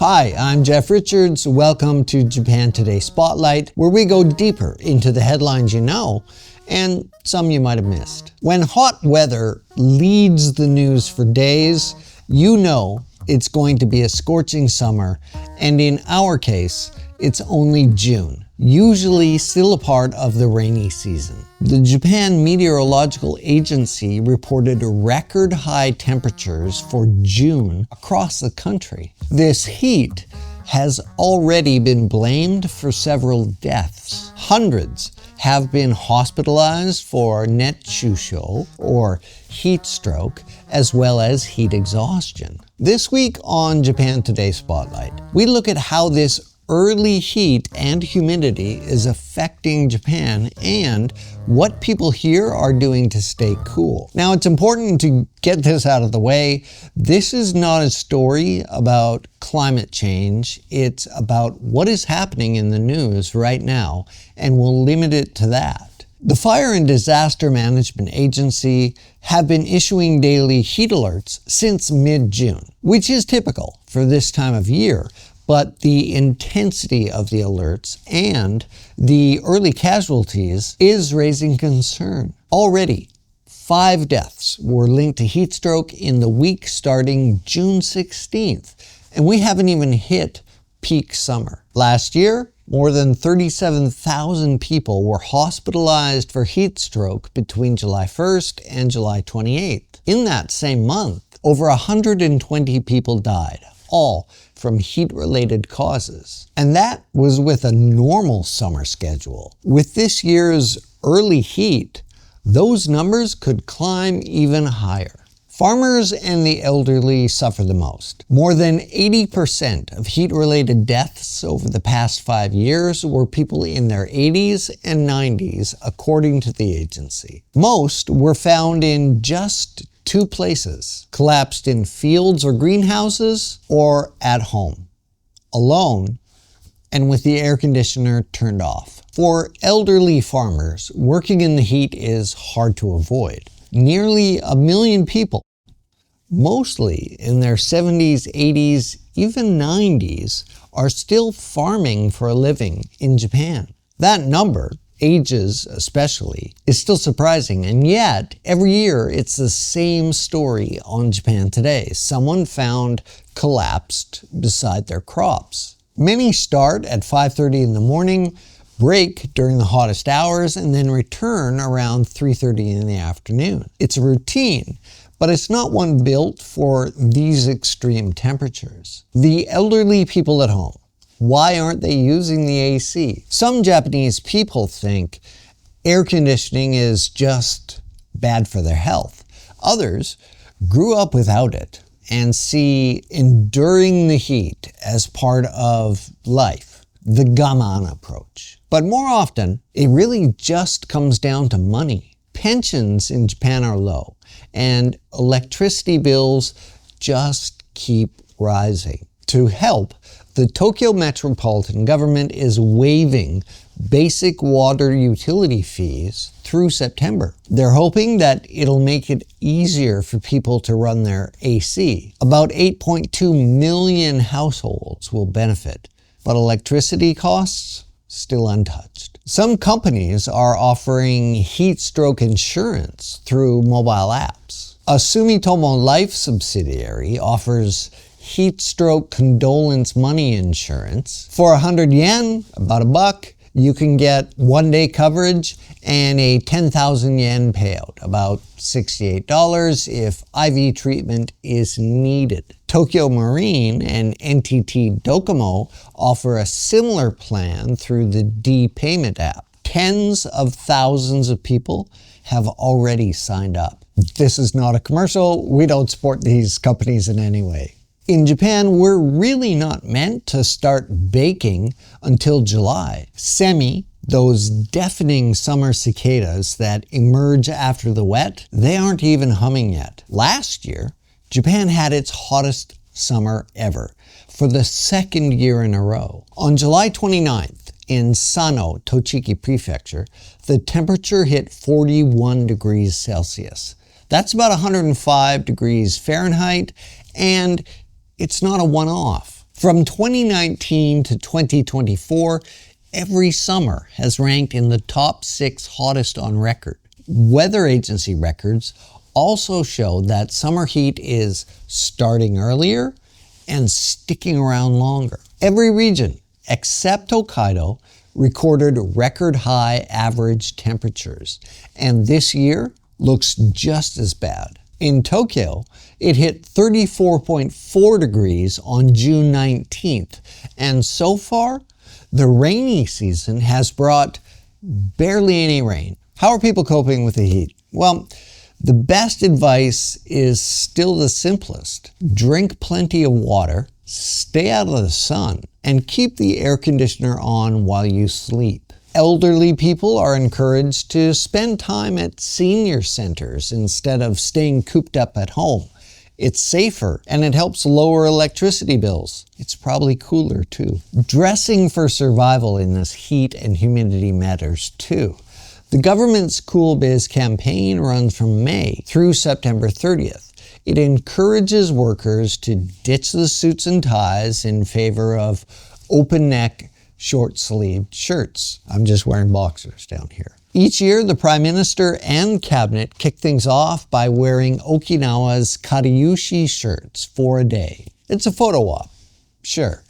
Hi, I'm Jeff Richards. Welcome to Japan Today Spotlight, where we go deeper into the headlines you know and some you might have missed. When hot weather leads the news for days, you know it's going to be a scorching summer, and in our case, it's only June, usually still a part of the rainy season. The Japan Meteorological Agency reported record high temperatures for June across the country. This heat has already been blamed for several deaths. Hundreds have been hospitalized for netshusho, or heat stroke, as well as heat exhaustion. This week on Japan Today Spotlight, we look at how this early heat and humidity is affecting Japan and what people here are doing to stay cool. Now, it's important to get this out of the way. This is not a story about climate change. It's about what is happening in the news right now, and we'll limit it to that. The Fire and Disaster Management Agency have been issuing daily heat alerts since mid-June, which is typical for this time of year. But the intensity of the alerts and the early casualties is raising concern. Already, 5 deaths were linked to heat stroke in the week starting June 16th, and we haven't even hit peak summer. Last year, more than 37,000 people were hospitalized for heat stroke between July 1st and July 28th. In that same month, over 120 people died, all from heat-related causes. And that was with a normal summer schedule. With this year's early heat, those numbers could climb even higher. Farmers and the elderly suffer the most. More than 80% of heat-related deaths over the past 5 years were people in their 80s and 90s, according to the agency. Most were found in just 2 places: collapsed in fields or greenhouses, or at home, alone, and with the air conditioner turned off. For elderly farmers, working in the heat is hard to avoid. Nearly 1 million people, mostly in their 70s, 80s, even 90s, are still farming for a living in Japan. That number, ages especially, is still surprising, and yet every year it's the same story on Japan Today. Someone found collapsed beside their crops. Many start at 5:30 in the morning, break during the hottest hours, and then return around 3:30 in the afternoon. It's a routine, but it's not one built for these extreme temperatures. The elderly people at home, why aren't they using the AC? Some Japanese people think air conditioning is just bad for their health. Others grew up without it and see enduring the heat as part of life, the gaman approach. But more often, it really just comes down to money. Pensions in Japan are low, and electricity bills just keep rising. To help, the Tokyo metropolitan government is waiving basic water utility fees through September. They're hoping that it'll make it easier for people to run their AC. About 8.2 million households will benefit, but electricity costs still untouched. Some companies are offering heat stroke insurance through mobile apps. A Sumitomo Life subsidiary offers heat stroke condolence money insurance. For 100 yen, about $1, you can get 1-day coverage and a 10,000 yen payout, about $68 if IV treatment is needed. Tokyo Marine and NTT Docomo offer a similar plan through the D-Payment app. Tens of thousands of people have already signed up. This is not a commercial. We don't support these companies in any way. In Japan, we're really not meant to start baking until July. Semi, those deafening summer cicadas that emerge after the wet, they aren't even humming yet. Last year, Japan had its hottest summer ever for the 2nd year in a row. On July 29th, in Sano, Tochigi Prefecture, the temperature hit 41 degrees Celsius. That's about 105 degrees Fahrenheit, and it's not a one-off. From 2019 to 2024, every summer has ranked in the top 6 hottest on record. Weather agency records also show that summer heat is starting earlier and sticking around longer. Every region, except Hokkaido, recorded record high average temperatures, and this year looks just as bad. In Tokyo, it hit 34.4 degrees on June 19th, and so far, the rainy season has brought barely any rain. How are people coping with the heat? Well, the best advice is still the simplest. Drink plenty of water, stay out of the sun, and keep the air conditioner on while you sleep. Elderly people are encouraged to spend time at senior centers instead of staying cooped up at home. It's safer and it helps lower electricity bills. It's probably cooler too. Dressing for survival in this heat and humidity matters too. The government's Cool Biz campaign runs from May through September 30th. It encourages workers to ditch the suits and ties in favor of open neck, short-sleeved shirts. I'm just wearing boxers down here. Each year, the Prime Minister and Cabinet kick things off by wearing Okinawa's Kariushi shirts for a day. It's a photo op, sure,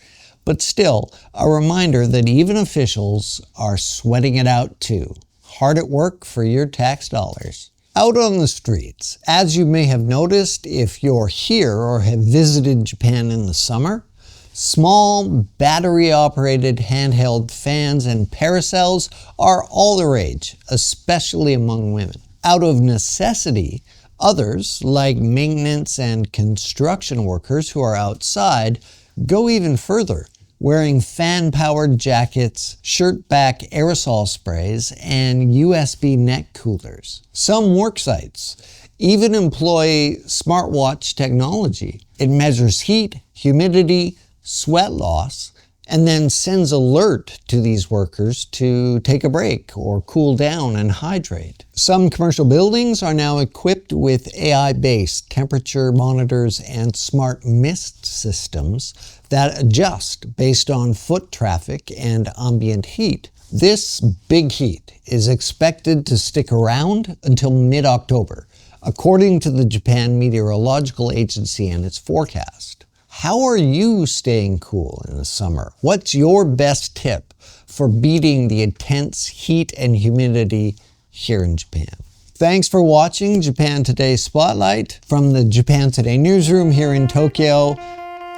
but still a reminder that even officials are sweating it out too. Hard at work for your tax dollars. Out on the streets, as you may have noticed if you're here or have visited Japan in the summer, small battery-operated handheld fans and parasols are all the rage, especially among women. Out of necessity, others, like maintenance and construction workers who are outside, go even further, wearing fan-powered jackets, shirt-back aerosol sprays, and USB neck coolers. Some work sites even employ smartwatch technology. It measures heat, humidity, sweat loss, and then sends alert to these workers to take a break or cool down and hydrate. Some commercial buildings are now equipped with AI-based temperature monitors and smart mist systems that adjust based on foot traffic and ambient heat. This big heat is expected to stick around until mid-October, according to the Japan Meteorological Agency and its forecast. How are you staying cool in the summer? What's your best tip for beating the intense heat and humidity here in Japan? Thanks for watching Japan Today Spotlight. From the Japan Today newsroom here in Tokyo,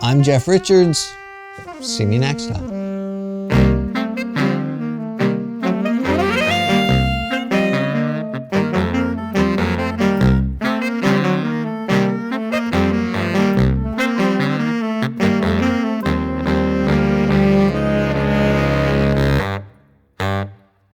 I'm Jeff Richards. See me next time.